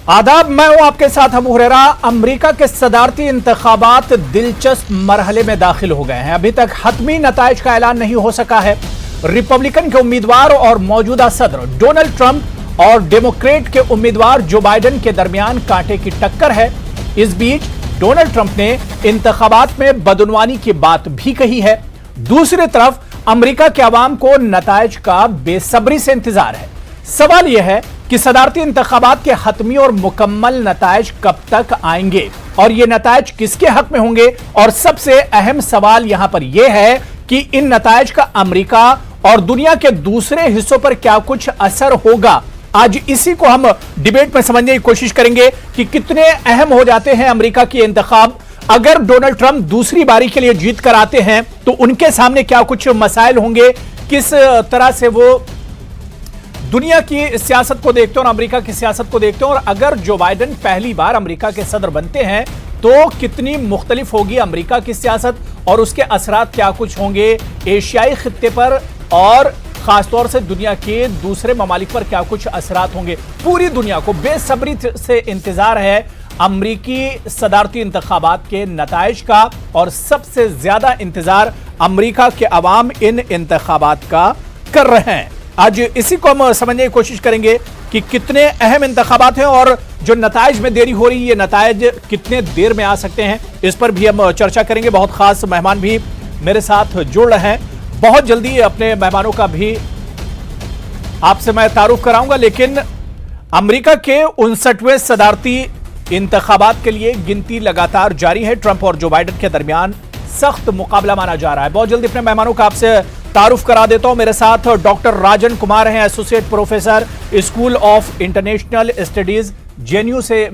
आदाब, मैं हूं आपके साथ अबू हुरैरा। अमेरिका के सदारती इंतखाबात दिलचस्प मरहले में दाखिल हो गए हैं। अभी तक हतमी नताइज का ऐलान नहीं हो सका है। रिपब्लिकन के उम्मीदवार और मौजूदा सदर डोनाल्ड ट्रंप और डेमोक्रेट के उम्मीदवार जो बाइडेन के दरमियान कांटे की टक्कर है। इस बीच डोनाल्ड ट्रंप ने इंतखाबात में बदउनवानी की बात भी कही है। दूसरी तरफ अमेरिका के अवाम को नताइज का बेसब्री से इंतजार है। सवाल यह है कि सदारती इंतखाबात के हतमी और मुकम्मल नताइज कब तक आएंगे और ये नताइज किसके हक में होंगे। और सबसे अहम सवाल यहां पर यह है कि इन नताइज का अमेरिका और दुनिया के दूसरे हिस्सों पर क्या कुछ असर होगा। आज इसी को हम डिबेट में समझने की कोशिश करेंगे कि कितने अहम हो जाते हैं अमेरिका के इंतखाब। अगर डोनाल्ड ट्रंप दूसरी बारी के लिए जीत कर आते हैं तो उनके सामने क्या कुछ मसाइल होंगे, किस तरह से वो दुनिया की सियासत को देखते हैं और अमेरिका की सियासत को देखते हैं। और अगर जो बाइडेन पहली बार अमेरिका के सदर बनते हैं तो कितनी मुख्तलिफ होगी अमेरिका की सियासत और उसके असरात क्या कुछ होंगे एशियाई खित्ते पर और खासतौर से दुनिया के दूसरे ममालिक पर क्या कुछ असरात होंगे। पूरी दुनिया को बेसब्री से इंतजार है अमेरिकी सदारती इंतखाबात के नताइज का और सबसे ज्यादा इंतजार अमेरिका के अवाम इन इंतखाबात का कर रहे हैं। आज इसी को हम समझने की कोशिश करेंगे कि कितने अहम इंतखाबात हैं और जो नताइज में देरी हो रही है ये नताइज कितने देर में आ सकते हैं, इस पर भी हम चर्चा करेंगे। बहुत खास मेहमान भी मेरे साथ जुड़ रहे हैं। बहुत जल्दी अपने मेहमानों का भी आपसे मैं तारुफ कराऊंगा, लेकिन अमेरिका के 59वें सदारती इंतखाबात के लिए गिनती लगातार जारी है। ट्रंप और जो बाइडेन के दरमियान सख्त मुकाबला माना जा रहा है। बहुत जल्दी अपने मेहमानों का आपसे तारुफ करा देता हूं। मेरे साथ डॉक्टर राजन कुमार हैं, associate professor, school of international studies, JNU से